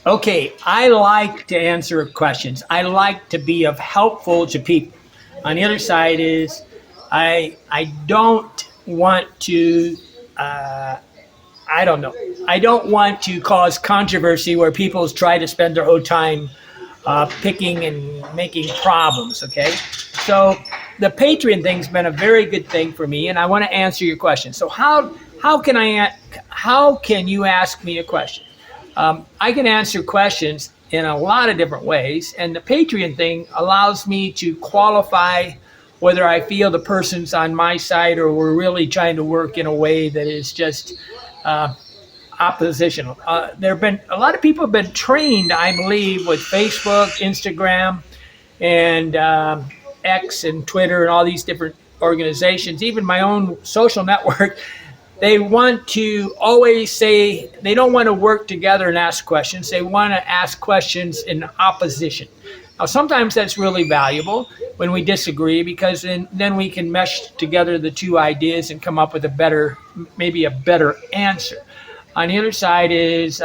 Okay, I like to answer questions. I like to be of helpful to people. On the other side is I don't want to I don't know. I don't want to cause controversy where people try to spend their whole time picking and making problems. Okay, so the Patreon thing's been a very good thing for me, and I want to answer your question. So how can you ask me a question? I can answer questions in a lot of different ways, and the Patreon thing allows me to qualify whether I feel the person's on my side or we're really trying to work in a way that is just uh, oppositional. There have been a lot of people have been trained, I believe, with Facebook, Instagram, and X and Twitter and all these different organizations, even my own social network. They want to always say they don't want to work together and ask questions. They want to ask questions in opposition. Now, sometimes that's really valuable when we disagree because then we can mesh together the two ideas and come up with maybe a better answer. On the other side is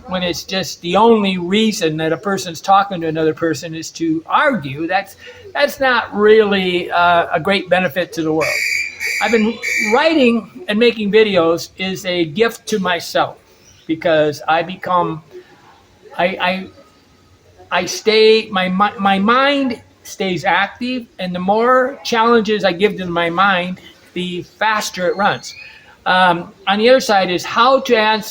when it's just the only reason that a person's talking to another person is to argue. That's not really a great benefit to the world. I've been writing and making videos is a gift to myself because I stay my mind stays active, and the more challenges I give to my mind, the faster it runs. On the other side is how to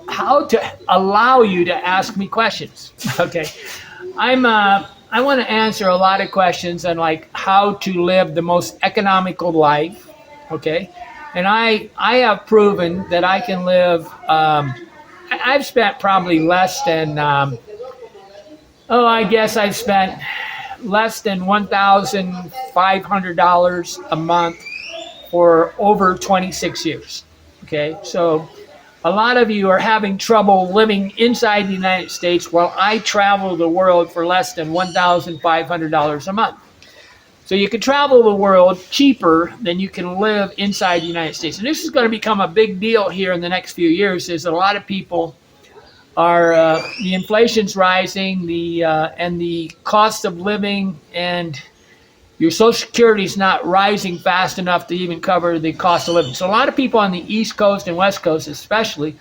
how to allow you to ask me questions. Okay, I want to answer a lot of questions on like how to live the most economical life. Okay, and I have proven that I can live. I've spent probably less than I guess I've spent less than $1,500 a month for over 26 years. Okay, so a lot of you are having trouble living inside the United States while I travel the world for less than $1,500 a month. So you can travel the world cheaper than you can live inside the United States. And this is going to become a big deal here in the next few years. Is a lot of people are the inflation's rising, and the cost of living and your Social Security is not rising fast enough to even cover the cost of living. So a lot of people on the East Coast and West Coast, especially,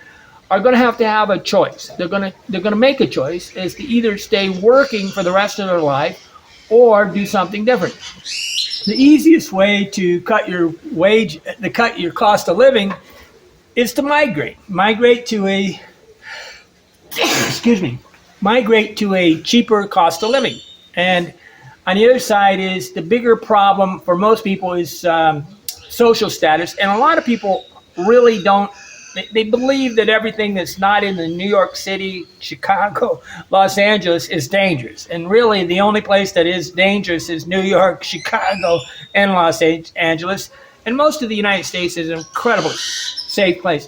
are going to have a choice. They're going to make a choice is to either stay working for the rest of their life or do something different. The easiest way to cut your cost of living is to migrate to a migrate to a cheaper cost of living. And on the other side is the bigger problem for most people is social status. And a lot of people really don't, they believe that everything that's not in the New York City, Chicago, Los Angeles is dangerous. And really the only place that is dangerous is New York, Chicago, and Los Angeles. And most of the United States is an incredibly safe place.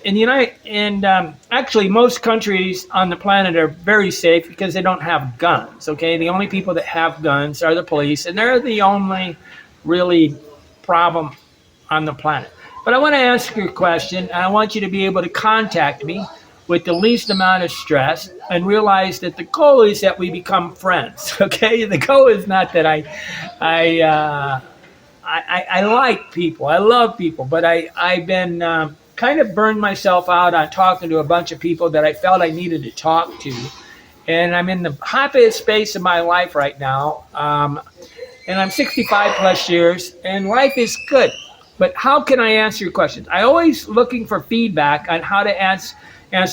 Actually, most countries on the planet are very safe because they don't have guns. Okay, the only people that have guns are the police, and they're the only really problem on the planet. But I want to ask you a question, and I want you to be able to contact me with the least amount of stress and realize that the goal is that we become friends. Okay, the goal is not that I like people. I love people, but I've been kind of burned myself out on talking to a bunch of people that I felt I needed to talk to. And I'm in the happiest space of my life right now. And I'm 65 plus years, and life is good. But how can I answer your questions? I always looking for feedback on how to answer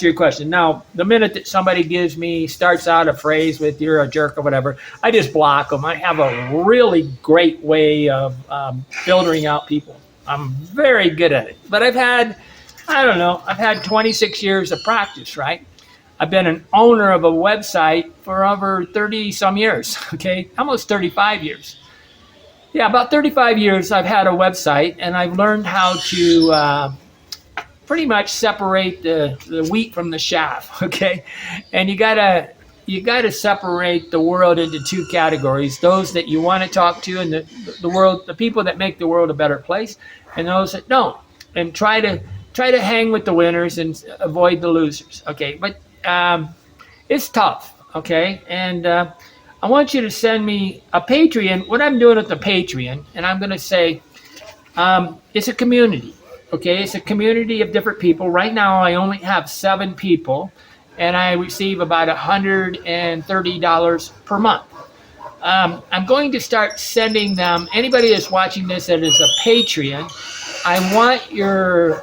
your question. Now, the minute that somebody starts out a phrase with "you're a jerk" or whatever, I just block them. I have a really great way of filtering out people. I'm very good at it. But I've had 26 years of practice, right? I've been an owner of a website for over 30 some years, okay? Almost 35 years. Yeah, about 35 years I've had a website, and I've learned how to pretty much separate the wheat from the chaff, okay? And you gotta separate the world into two categories: those that you want to talk to, and the people that make the world a better place, and those that don't. And try to hang with the winners and avoid the losers, okay? But it's tough, okay? And I want you to send me a Patreon. What I'm doing with the Patreon, and I'm going to say it's a community, okay? It's a community of different people. Right now, I only have 7 people, and I receive about $130 per month. I'm going to start sending them, anybody that's watching this that is a Patreon, I want your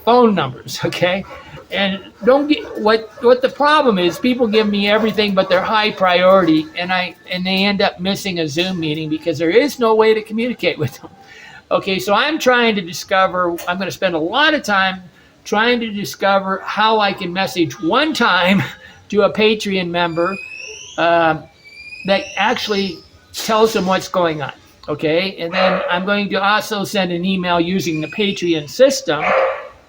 phone numbers, okay? And don't get what the problem is. People give me everything, but they're high priority, and they end up missing a Zoom meeting because there is no way to communicate with them. Okay, so I'm trying to discover. I'm going to spend a lot of time trying to discover how I can message one time to a Patreon member that actually tells them what's going on. Okay, and then I'm going to also send an email using the Patreon system,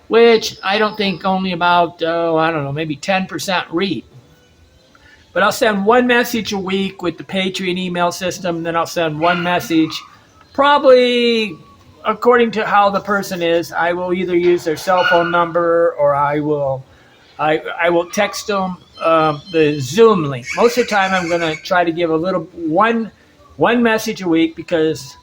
which I don't think only about, I don't know, maybe 10% read. But I'll send one message a week with the Patreon email system, then I'll send one message, probably according to how the person is. I will either use their cell phone number or I will text them the Zoom link. Most of the time I'm going to try to give a little one message a week because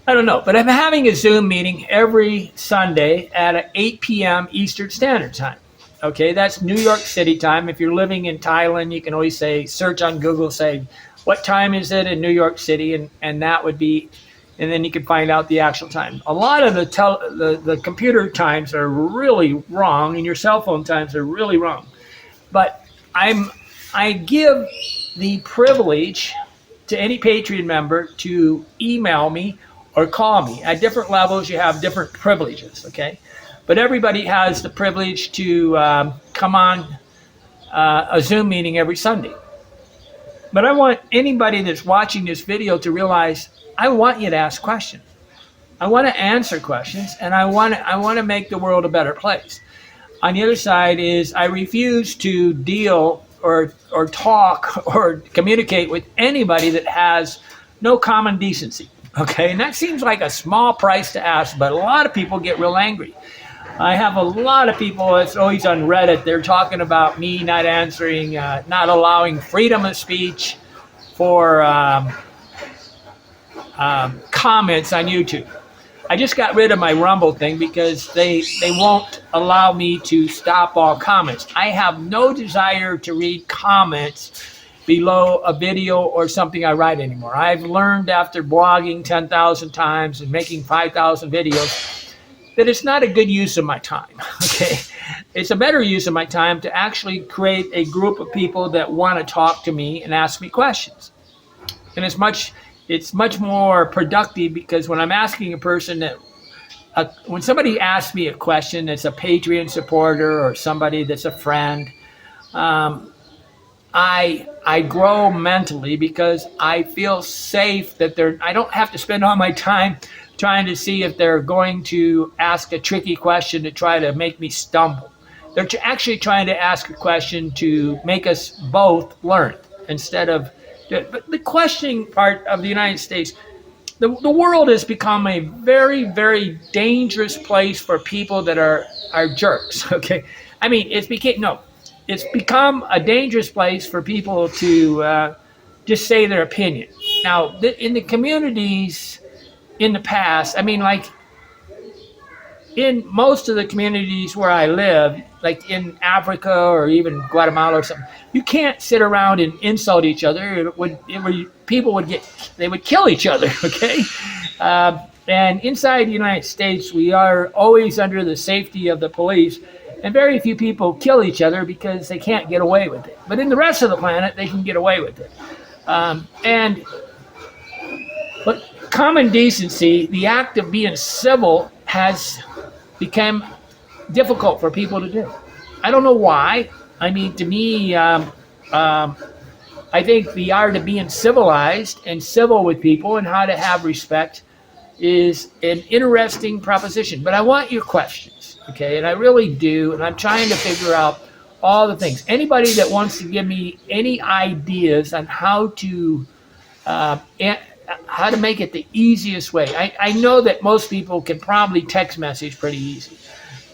I don't know, but I'm having a Zoom meeting every Sunday at 8 p.m. Eastern Standard Time. Okay, that's New York City time. If you're living in Thailand, you can always search on Google, say, what time is it in New York City? And that would be, and then you can find out the actual time. A lot of the computer times are really wrong, and your cell phone times are really wrong. But I give the privilege to any Patreon member to email me or call me. At different levels, you have different privileges, okay? But everybody has the privilege to come on a Zoom meeting every Sunday. But I want anybody that's watching this video to realize I want you to ask questions. I want to answer questions, and I want to make the world a better place. On the other side is I refuse to deal or talk or communicate with anybody that has no common decency. Okay, and that seems like a small price to ask, but a lot of people get real angry. I have a lot of people, it's always on Reddit, they're talking about me not answering, not allowing freedom of speech for comments on YouTube. I just got rid of my Rumble thing because they won't allow me to stop all comments. I have no desire to read comments below a video or something I write anymore. I've learned after blogging 10,000 times and making 5,000 videos that it's not a good use of my time, okay? It's a better use of my time to actually create a group of people that want to talk to me and ask me questions. And it's much more productive because when I'm asking a person that, when somebody asks me a question that's a Patreon supporter or somebody that's a friend, I grow mentally because I feel safe that I don't have to spend all my time trying to see if they're going to ask a tricky question to try to make me stumble. They're actually trying to ask a question to make us both learn instead of, but the questioning part of the United States, the world has become a very, very dangerous place for people that are jerks, okay? I mean, it's become a dangerous place for people to just say their opinion. Now, in the communities in the past, I mean, like in most of the communities where I live, like in Africa or even Guatemala or something, you can't sit around and insult each other. People would kill each other, okay? And inside the United States, we are always under the safety of the police. And very few people kill each other because they can't get away with it. But in the rest of the planet, they can get away with it. But common decency, the act of being civil, has become difficult for people to do. I don't know why. I mean, to me, I think the art of being civilized and civil with people and how to have respect is an interesting proposition. But I want your questions, okay? And I really do. And I'm trying to figure out all the things. Anybody that wants to give me any ideas on how to make it the easiest way. I know that most people can probably text message pretty easy.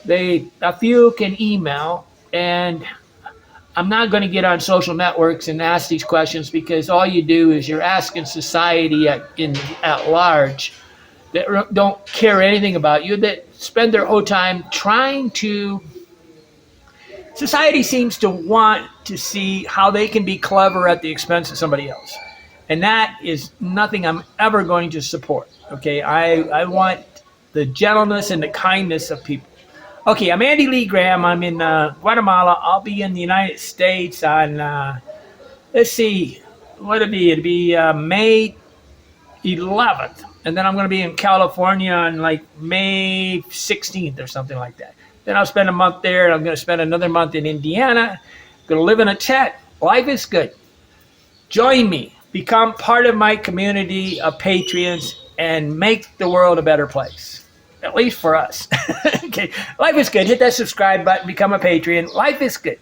A few can email, and I'm not going to get on social networks and ask these questions, because all you do is you're asking society at large that don't care anything about you, that spend their whole time trying to. Society seems to want to see how they can be clever at the expense of somebody else. And that is nothing I'm ever going to support. Okay, I want the gentleness and the kindness of people. Okay, I'm Andy Lee Graham. I'm in Guatemala. I'll be in the United States on, let's see, what it'd be? It'd be May 11th. And then I'm going to be in California on like May 16th or something like that. Then I'll spend a month there, and I'm going to spend another month in Indiana. I'm going to live in a tent. Life is good. Join me. Become part of my community of patrons and make the world a better place. At least for us. Okay. Life is good. Hit that subscribe button. Become a Patreon. Life is good.